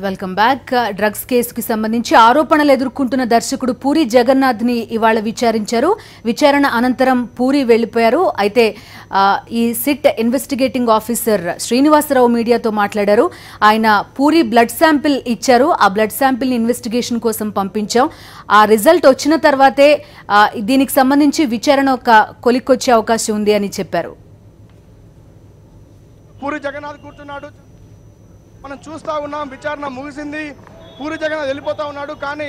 Welcome back. Drugs కేసుకి సంబంధించి ఆరోపణలు ఎదుర్కొంటున్న దర్శకుడు పూరి జగన్నాథ్ ని ఇవాళ విచారించారు. విచారణ అనంతరం పూరి వెళ్లిపోయారు. అయితే ఈ సిట్ ఇన్వెస్టిగేటింగ్ ఆఫీసర్ శ్రీనివాసరావు మీడియాతో మాట్లాడారు. ఆయన పూరి బ్లడ్ శాంపిల్ ఇచ్చారు. ఆ బ్లడ్ శాంపిల్ ని ఇన్వెస్టిగేషన్ కోసం పంపించాం. ఆ రిజల్ట్ వచ్చిన తర్వాతే దీనికి సంబంధించి విచారణ ఒక కొలిక్కొచ్చే అవకాశం ఉంది అని చెప్పారు. పూరి జగన్నాథ్ కూర్చున్నాడు, మనం చూస్తా ఉన్నాం. విచారణ ముగిసింది, పూరి జగన్నాథ్ వెళ్ళిపోతా ఉన్నాడు. కానీ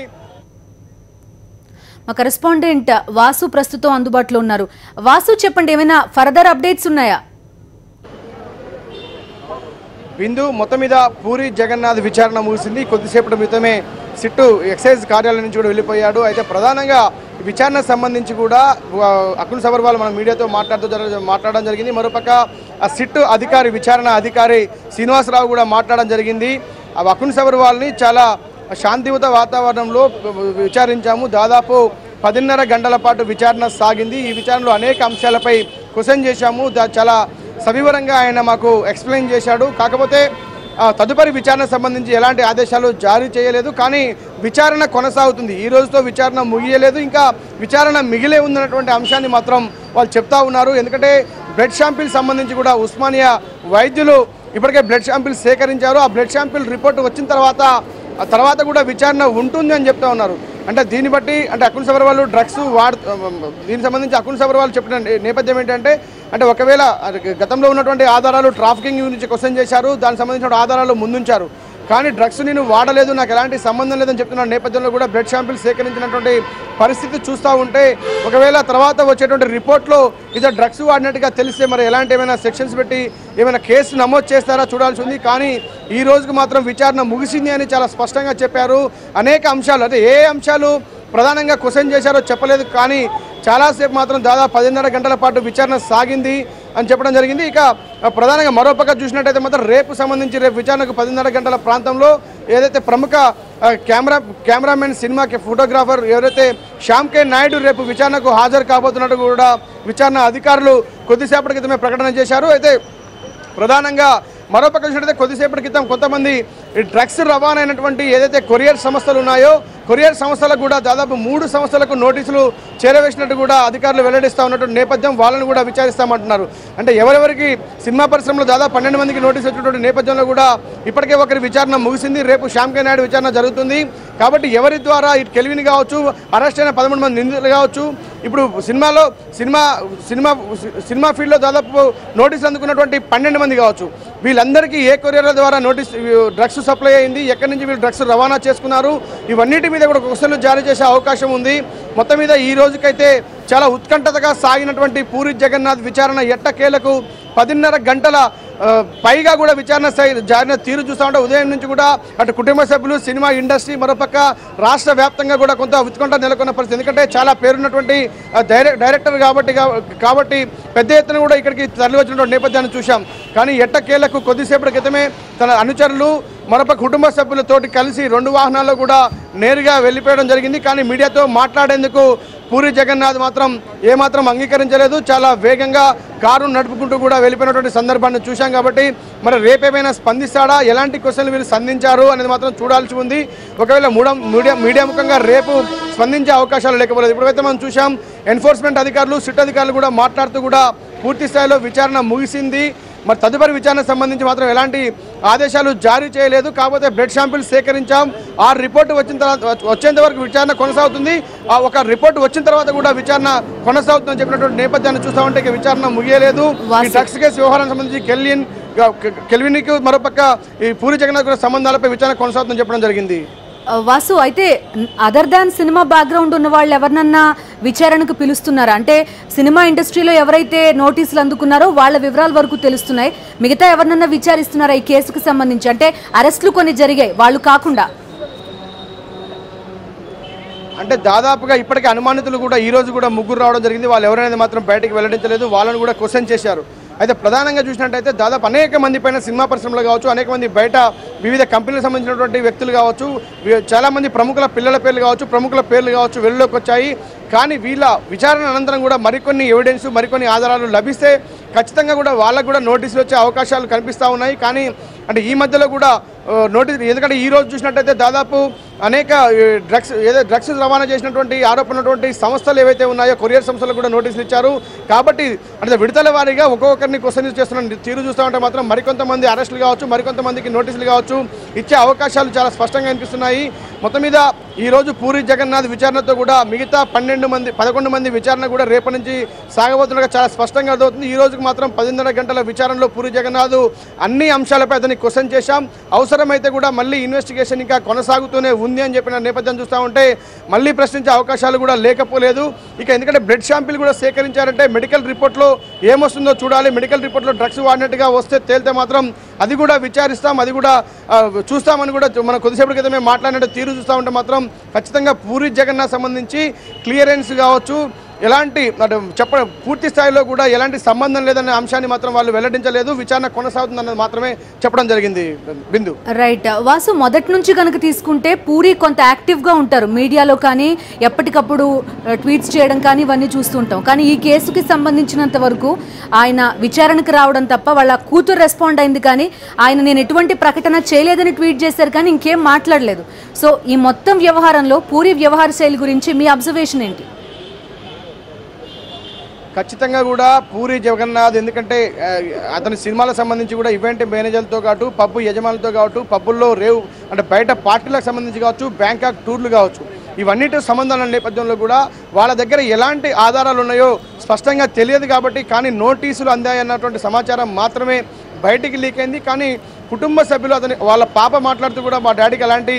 మా కరెస్పాండెంట్ వాసు ప్రస్తుతం అందుబాటులో ఉన్నారు. వాసు, చెప్పండి, ఏమైనా ఫర్దర్ అప్డేట్స్ ఉన్నాయా? బిందు, మొత్తం మీద పూరి జగన్నాథ్ విచారణ ముగిసింది. కొద్దిసేపటి క్రితమే సిట్టు ఎక్సైజ్ కార్యాలయం నుంచి కూడా వెళ్ళిపోయాడు. అయితే ప్రధానంగా విచారణ సంబంధించి కూడా అకున్ సబర్వాల్ మన మీడియాతో మాట్లాడడం జరిగింది. మరోపక్క ఆ సిట్టు అధికారి, విచారణ అధికారి శ్రీనివాసరావు కూడా మాట్లాడడం జరిగింది. అకున్ సబర్వాల్ని చాలా శాంతియుత వాతావరణంలో విచారించాము. దాదాపు 10:30 గంటల పాటు విచారణ సాగింది. ఈ విచారణలో అనేక అంశాలపై క్వశ్చన్ చేశాము. చాలా సవివరంగా ఆయన మాకు ఎక్స్ప్లెయిన్ చేశాడు. కాకపోతే తదుపరి విచారణ సంబంధించి ఎలాంటి ఆదేశాలు జారీ చేయలేదు. కానీ విచారణ కొనసాగుతుంది. ఈ రోజుతో విచారణ ముగియలేదు, ఇంకా విచారణ మిగిలే ఉందన్నటువంటి అంశాన్ని మాత్రం వాళ్ళు చెప్తా ఉన్నారు. ఎందుకంటే బ్లడ్ శాంపిల్ సంబంధించి కూడా ఉస్మానియా వైద్యులు ఇప్పటికే బ్లడ్ శాంపిల్ సేకరించారు. ఆ బ్లడ్ శాంపిల్ రిపోర్ట్ వచ్చిన తర్వాత కూడా విచారణ ఉంటుంది అని చెప్తా ఉన్నారు. అంటే దీన్ని బట్టి అకున్ సబర్వాల్ డ్రగ్స్ దీనికి సంబంధించి అకున్ సబర్వాల్ చెప్పిన నేపథ్యం ఏంటంటే ఒకవేళ గతంలో ఉన్నటువంటి ఆధారాలు ట్రాఫికింగ్ గురించి క్వశ్చన్ చేశారు, దానికి సంబంధించిన ఆధారాలు ముందుంచారు. కానీ డ్రగ్స్ నేను వాడలేదు, నాకు ఎలాంటి సంబంధం లేదని చెప్తున్న నేపథ్యంలో కూడా బ్లడ్ శాంపిల్ సేకరించినటువంటి పరిస్థితి చూస్తూ ఉంటే ఒకవేళ తర్వాత వచ్చేటువంటి రిపోర్ట్లో ఇదే డ్రగ్స్ వాడినట్టుగా తెలిస్తే మరి ఎలాంటి ఏమైనా సెక్షన్స్ పెట్టి ఏమైనా కేసు నమోదు చేస్తారా చూడాల్సి ఉంది. కానీ ఈ రోజుకు మాత్రం విచారణ ముగిసింది అని చాలా స్పష్టంగా చెప్పారు. అనేక అంశాలు, ఏ అంశాలు ప్రధానంగా క్వశ్చన్ చేశారో చెప్పలేదు. కానీ చాలాసేపు మాత్రం దాదాపు 10:30 గంటల పాటు విచారణ సాగింది అని చెప్పడం జరిగింది. ఇక ప్రధానంగా మరోపక్క చూసినట్టయితే మాత్రం రేపు విచారణకు 10:30 గంటల ప్రాంతంలో ఏదైతే ప్రముఖ కెమెరామెన్, సినిమాకి ఫోటోగ్రాఫర్ ఎవరైతే శ్యామ్ కే నాయుడు రేపు విచారణకు హాజరు కాబోతున్నట్టు కూడా విచారణ అధికారులు కొద్దిసేపటి క్రితమే ప్రకటన చేశారు. అయితే ప్రధానంగా మరోపక్క చూసినట్టయితే కొద్దిసేపటి క్రితం కొంతమంది డ్రగ్స్ రవాణా అయినటువంటి ఏదైతే కొరియర్ సంస్థలు ఉన్నాయో కొరియర్ సంస్థలకు కూడా దాదాపు 3 సంస్థలకు నోటీసులు చేరవేసినట్టు కూడా అధికారులు వెల్లడిస్తూ ఉన్నటువంటి నేపథ్యం, వాళ్ళని కూడా విచారిస్తామంటున్నారు. ఎవరెవరికి సినిమా పరిశ్రమలో దాదాపు 12 మందికి నోటీసు వచ్చినటువంటి నేపథ్యంలో కూడా ఇప్పటికే ఒకరి విచారణ ముగిసింది. రేపు శ్యామ్ కే నాయుడు విచారణ జరుగుతుంది. కాబట్టి ఎవరి ద్వారా ఇటు కెల్విన్ కావచ్చు, అరెస్ట్ అయిన 13 మంది నిందితులు కావచ్చు, ఇప్పుడు సినిమా ఫీల్డ్లో దాదాపు నోటీసులు అందుకున్నటువంటి 12 మంది కావచ్చు, వీళ్ళందరికీ ఏ కొరియర్ల ద్వారా డ్రగ్స్ సప్లై అయింది, ఎక్కడి నుంచి వీళ్ళు డ్రగ్స్ రవాణా చేసుకున్నారు, ఇవన్నిటి మీద కూడా క్వశ్చన్లు జారీ చేసే అవకాశం ఉంది. మొత్తం మీద ఈ రోజుకైతే చాలా ఉత్కంఠతగా సాగినటువంటి పూరి జగన్నాథ్ విచారణ ఎట్టకేలకు 10:30 గంటల పైగా కూడా విచారణ జారిన తీరు చూస్తూ ఉంటే ఉదయం నుంచి కూడా అటు కుటుంబ సభ్యులు, సినిమా ఇండస్ట్రీ, మరోపక్క రాష్ట్ర వ్యాప్తంగా కూడా కొంత ఉత్కంఠ నెలకొన్న పరిస్థితి. ఎందుకంటే చాలా పేరున్నటువంటి డైరెక్టర్ కాబట్టి పెద్ద ఎత్తున కూడా ఇక్కడికి తరలి వచ్చినటువంటి నేపథ్యాన్ని చూశాం. కానీ ఎట్టకేలకు కొద్దిసేపటి క్రితమే తన అనుచరులు మరొక కుటుంబ సభ్యులతోటి కలిసి 2 వాహనాల్లో కూడా నేరుగా వెళ్ళిపోవడం జరిగింది. కానీ మీడియాతో మాట్లాడేందుకు పూరి జగన్నాథ్ మాత్రం ఏమాత్రం అంగీకరించలేదు. చాలా వేగంగా కారు నడుపుకుంటూ కూడా వెళ్ళిపోయినటువంటి సందర్భాన్ని చూశాం. కాబట్టి మరి రేపేమైనా స్పందిస్తాడా, ఎలాంటి క్వశ్చన్లు వీళ్ళు సంధించారు అనేది మాత్రం చూడాల్సి ఉంది. ఒకవేళ మీడియా ముఖంగా రేపు స్పందించే అవకాశాలు లేకపోలేదు. ఇప్పుడైతే మనం చూసాం ఎన్ఫోర్స్మెంట్ అధికారులు, సిట్ అధికారులు కూడా మాట్లాడుతూ కూడా పూర్తి స్థాయిలో విచారణ ముగిసింది. మరి తదుపరి విచారణ సంబంధించి మాత్రం ఎలాంటి ఆదేశాలు జారీ చేయలేదు. కాకపోతే బ్లడ్ శాంపిల్ సేకరించాం, ఆ రిపోర్టు వచ్చేంత వరకు విచారణ కొనసాగుతుంది. ఆ ఒక రిపోర్టు వచ్చిన తర్వాత కూడా విచారణ కొనసాగుతుందని చెప్పినటువంటి నేపథ్యాన్ని చూస్తా ఉంటే విచారణ ముగియలేదు. ఈ డ్రగ్స్ కేసు వ్యవహారానికి సంబంధించి కెల్విన్కి మరోపక్క ఈ పూరి జగన్నాథ్ సంబంధాలపై విచారణ కొనసాగుతుందని చెప్పడం జరిగింది. వాసు, అయితే అదర్ దాన్ సినిమా బ్యాక్గ్రౌండ్ ఉన్న వాళ్ళు ఎవరినన్నా విచారణకు పిలుస్తున్నారా? అంటే సినిమా ఇండస్ట్రీలో ఎవరైతే నోటీసులు అందుకున్నారో వాళ్ళ వివరాల వరకు తెలుస్తున్నాయి. మిగతా ఎవరినన్నా విచారిస్తున్నారా ఈ కేసుకు సంబంధించి? అంటే అరెస్టులు కొన్ని జరిగాయి, వాళ్ళు కాకుండా. దాదాపుగా ఇప్పటికే అనుమానితులు కూడా ఈ రోజు కూడా 3 రావడం జరిగింది. వాళ్ళు ఎవరైనా మాత్రం బయటకు వెల్లడించలేదు. వాళ్ళని కూడా క్వశ్చన్ చేశారు. అయితే ప్రధానంగా చూసినట్టయితే దాదాపు అనేక మంది పైన సినిమా పరిశ్రమలు కావచ్చు, అనేక మంది బయట వివిధ కంపెనీలకు సంబంధించినటువంటి వ్యక్తులు కావచ్చు, చాలామంది ప్రముఖుల పిల్లల పేర్లు కావచ్చు, ప్రముఖుల పేర్లు కావచ్చు వెలుగులోకి వచ్చాయి. కానీ వీళ్ళ విచారణ అనంతరం కూడా మరికొన్ని ఎవిడెన్స్, మరికొన్ని ఆధారాలు లభిస్తే ఖచ్చితంగా కూడా వాళ్ళకు కూడా నోటీసులు వచ్చే అవకాశాలు కనిపిస్తూ ఉన్నాయి. కానీ అంటే ఈ మధ్యలో కూడా నోటీస్, ఎందుకంటే ఈ రోజు చూసినట్టయితే దాదాపు అనేక డ్రగ్స్ రవాణా చేసినటువంటి ఆరోపణటువంటి సంస్థలు ఏవైతే ఉన్నాయో కొరియర్ సంస్థలు కూడా నోటీసులు ఇచ్చారు. కాబట్టి అంటే విడతల వారీగా ఒక్కొక్కరిని క్వశ్చన్ చేస్తున్న తీరు చూస్తూ ఉంటే మాత్రం మరికొంతమంది అరెస్టులు కావచ్చు, మరికొంతమందికి నోటీసులు కావచ్చు ఇచ్చే అవకాశాలు చాలా స్పష్టంగా అనిపిస్తున్నాయి. మొత్తం మీద ఈరోజు పూరి జగన్నాథ్ విచారణతో కూడా మిగతా 11 మంది విచారణ కూడా రేపటి నుంచి సాగబోతున్నగా చాలా స్పష్టంగా అర్థమవుతుంది. ఈ రోజుకి మాత్రం 10:30 గంటల విచారణలో పూరి జగన్నాథ్ అన్ని అంశాలపై అతన్ని క్వశ్చన్ చేశాం. అవసరమైతే కూడా మళ్ళీ ఇన్వెస్టిగేషన్ ఇంకా కొనసాగుతూనే ఉంది అని చెప్పిన నేపథ్యం చూస్తూ ఉంటే మళ్ళీ ప్రశ్నించే అవకాశాలు కూడా లేకపోలేదు. ఇక ఎందుకంటే బ్లడ్ శాంపిల్ కూడా సేకరించారంటే మెడికల్ రిపోర్ట్లో ఏమొస్తుందో చూడాలి. మెడికల్ రిపోర్ట్లో డ్రగ్స్ వాడినట్టుగా వస్తే తేలితే మాత్రం అది కూడా విచారిస్తాం, అది కూడా చూస్తామని కూడా మనం కొద్దిసేపటి క్రితమే మాట్లాడినట్టు తీరు చూస్తూ ఉంటే మాత్రం ఖచ్చితంగా పూరి జగన్నాథ్ సంబంధించి క్లియరెన్స్ కావచ్చు, ఎలాంటి పూర్తి స్థాయిలో కూడా ఎలాంటి సంబంధం లేదనే అంశాన్ని మాత్రం వాళ్ళు వెల్లడించలేదు. విచారణ కొనసాగుతుందన్నది మాత్రమే చెప్పడం జరిగింది. బిందు రైట్ వాసు, మొదటి నుంచి కనుక తీసుకుంటే పూరి కొంత యాక్టివ్గా ఉంటారు మీడియాలో, కానీ ఎప్పటికప్పుడు ట్వీట్స్ చేయడం కానీ ఇవన్నీ చూస్తుంటాం. కానీ ఈ కేసుకి సంబంధించినంత వరకు ఆయన విచారణకు రావడం తప్ప వాళ్ళ కూతురు రెస్పాండ్ అయింది, కానీ ఆయన నేను ఎటువంటి ప్రకటన చేయలేదని ట్వీట్ చేశారు, కానీ ఇంకేం మాట్లాడలేదు. సో ఈ మొత్తం వ్యవహారంలో పూరి వ్యవహార శైలి గురించి మీ అబ్జర్వేషన్ ఏంటి? ఖచ్చితంగా కూడా పూరి జగన్నాథ్, ఎందుకంటే అతని సినిమాలకు సంబంధించి కూడా ఈవెంట్ మేనేజర్లతో కావచ్చు, పబ్బు యజమానులతో కావచ్చు, పబ్బుల్లో రేవు అంటే బయట పార్టీలకు సంబంధించి కావచ్చు, బ్యాంకాక్ టూర్లు కావచ్చు, ఇవన్నిటి సంబంధాల నేపథ్యంలో కూడా వాళ్ళ దగ్గర ఎలాంటి ఆధారాలు ఉన్నాయో స్పష్టంగా తెలియదు. కాబట్టి కానీ నోటీసులు అందాయన్నటువంటి సమాచారం మాత్రమే బయటికి లీక్ అయింది. కానీ కుటుంబ సభ్యులు వాళ్ళ పాప మాట్లాడుతూ కూడా మా డాడీకి అలాంటి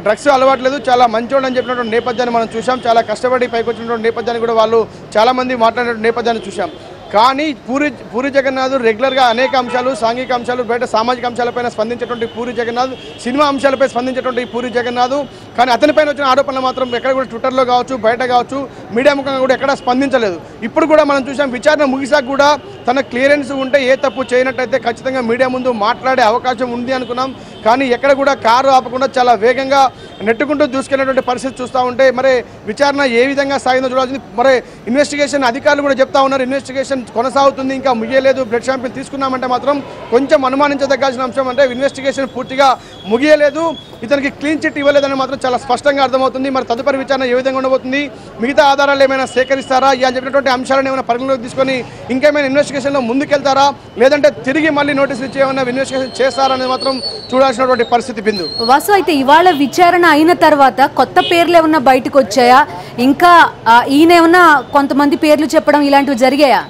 డ్రగ్స్ అలవాట్లేదు, చాలా మంచోడు అని చెప్పినటువంటి నేపథ్యాన్ని మనం చూసాం. చాలా కష్టపడి పైకి వచ్చినటువంటి నేపథ్యాన్ని కూడా వాళ్ళు చాలామంది మాట్లాడిన నేపథ్యాన్ని చూసాం. కానీ పూరి జగన్నాథ్ రెగ్యులర్గా అనేక అంశాలు, సాంఘిక అంశాలు, బయట సామాజిక అంశాలపైన స్పందించేటువంటి పూరి జగన్నాథ్, సినిమా అంశాలపై స్పందించేటువంటి పూరి జగన్నాథ్, కానీ అతనిపైన వచ్చిన ఆరోపణలు మాత్రం ఎక్కడ కూడా ట్విట్టర్లో కావచ్చు, బయట కావచ్చు, మీడియా ముఖంగా కూడా ఎక్కడా స్పందించలేదు. ఇప్పుడు కూడా మనం చూసాం, విచారణ ముగిసాక కూడా తన క్లియరెన్స్ ఉంటే ఏ తప్పు చేయనట్టయితే ఖచ్చితంగా మీడియా ముందు మాట్లాడే అవకాశం ఉంది అనుకున్నాం. కానీ ఎక్కడ కూడా కారు ఆపకుండా చాలా వేగంగా నెట్టుకుంటూ దూసుకెళ్ళినటువంటి పరిస్థితి చూస్తూ ఉంటే మరి విచారణ ఏ విధంగా సాగిందో చూడాల్సింది. మరి ఇన్వెస్టిగేషన్ అధికారులు కూడా చెప్తా ఉన్నారు, ఇన్వెస్టిగేషన్ కొనసాగుతుంది, ఇంకా ముగియలేదు. బ్లడ్ శాంపిల్ తీసుకున్నామంటే మాత్రం కొంచెం అనుమానించదగ్గాల్సిన అంశం అంటే ఇన్వెస్టిగేషన్ పూర్తిగా ముగియలేదు, ఇతనికి క్లీన్ చిట్ ఇవ్వలేదని మాత్రం చాలా స్పష్టంగా అర్థమవుతుంది. మరి తదుపరి విచారణ ఏ విధంగా ఉండబోతుంది, మిగతా ఆధారాలు ఏమైనా సేకరిస్తారా, అని చెప్పినటువంటి అంశాలను ఏమైనా పరిగణలోకి తీసుకొని ఇంకేమైనా ఇన్వెస్టిగేషన్లో ముందుకెళ్తారా, లేదంటే తిరిగి మళ్ళీ నోటీసులు ఇచ్చి ఏమైనా ఇన్వెస్టిగేషన్ చేస్తారా అనేది మాత్రం చూడాల్సినటువంటి పరిస్థితి. బిందు వాసు, అయితే ఇవాళ విచారణ అయిన తర్వాత కొత్త పేర్లు ఏమన్నా బయటకు వచ్చాయా, ఇంకా ఈయన ఏమన్నా కొంతమంది పేర్లు చెప్పడం ఇలాంటివి జరిగాయా?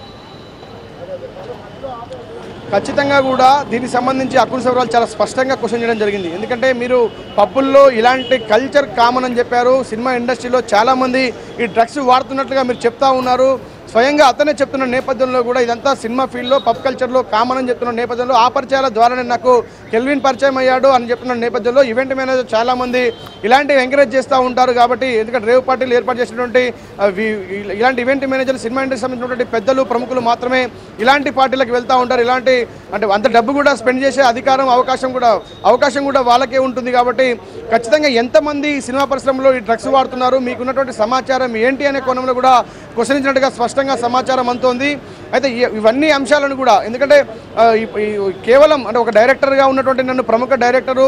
ఖచ్చితంగా కూడా దీనికి సంబంధించి అకున్ సబర్వాల్ చాలా స్పష్టంగా క్వశ్చన్ చేయడం జరిగింది. ఎందుకంటే మీరు పబ్బుల్లో ఇలాంటి కల్చర్ కామన్ అని చెప్పారు, సినిమా ఇండస్ట్రీలో చాలామంది ఈ డ్రగ్స్ వాడుతున్నట్లుగా మీరు చెప్తా ఉన్నారు. స్వయంగా అతనే చెప్తున్న నేపథ్యంలో కూడా ఇదంతా సినిమా ఫీల్డ్లో పబ్ కల్చర్లో కామన్ అని చెప్తున్న నేపథ్యంలో ఆ పరిచయాల ద్వారానే నాకు కెల్విన్ పరిచయం అయ్యాడు అని చెప్తున్న నేపథ్యంలో ఈవెంట్ మేనేజర్ చాలామంది ఇలాంటివి ఎంకరేజ్ చేస్తూ ఉంటారు. కాబట్టి ఎందుకంటే రేవ్ పార్టీలు ఏర్పాటు చేసినటువంటి ఇలాంటి ఈవెంట్ మేనేజర్లు సినిమా ఇండస్ట్రీ సంబంధించినటువంటి పెద్దలు ప్రముఖులు మాత్రమే ఇలాంటి పార్టీలకు వెళ్తూ ఉంటారు. ఇలాంటి అంటే అంత డబ్బు కూడా స్పెండ్ చేసే అధికారం అవకాశం కూడా వాళ్ళకే ఉంటుంది. కాబట్టి ఖచ్చితంగా ఎంతమంది సినిమా పరిశ్రమలో ఈ డ్రగ్స్ వాడుతున్నారు, మీకున్నటువంటి సమాచారం ఏంటి అనే కోణంలో కూడా క్వశ్చన్ ఇచ్చినట్టుగా స్పష్టంగా సమాచారం అందుతోంది. అయితే ఇవన్నీ అంశాలను కూడా ఎందుకంటే కేవలం అంటే ఒక డైరెక్టర్గా ఉన్నటువంటి నన్ను ప్రముఖ డైరెక్టరు,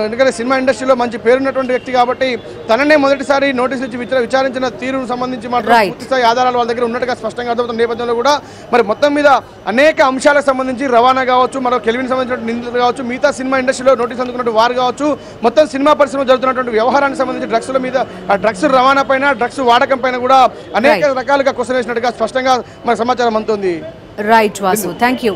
ఎందుకంటే సినిమా ఇండస్ట్రీలో మంచి పేరున్నటువంటి వ్యక్తి కాబట్టి తననే మొదటిసారి నోటీసులు ఇచ్చి విచారించిన తీరును సంబంధించి మాత్రం పూర్తి స్థాయి ఆధారాలు వాళ్ళ దగ్గర ఉన్నట్టుగా స్పష్టంగా అర్థమవుతున్న నేపథ్యంలో కూడా మరి మొత్తం మీద అనేక అంశాలకు సంబంధించి రవాణా కావచ్చు, మరో కెల్విన్ సంబంధించిన నిందితులు కావచ్చు, మిగతా సినిమా ఇండస్ట్రీలో నోటీసు అందుకున్నట్టు వారు కావచ్చు, మొత్తం సినిమా పరిశ్రమ జరుగుతున్నటువంటి వ్యవహారానికి సంబంధించి డ్రగ్స్ల మీద ఆ డ్రగ్స్ రవాణా పైన, డ్రగ్స్ వాడకం పైన కూడా అనేక రకాలుగా క్వశ్చన్ వేసినట్టుగా స్పష్టంగా మన సమాచారం అందుతుంది. Right Vasu, thank you.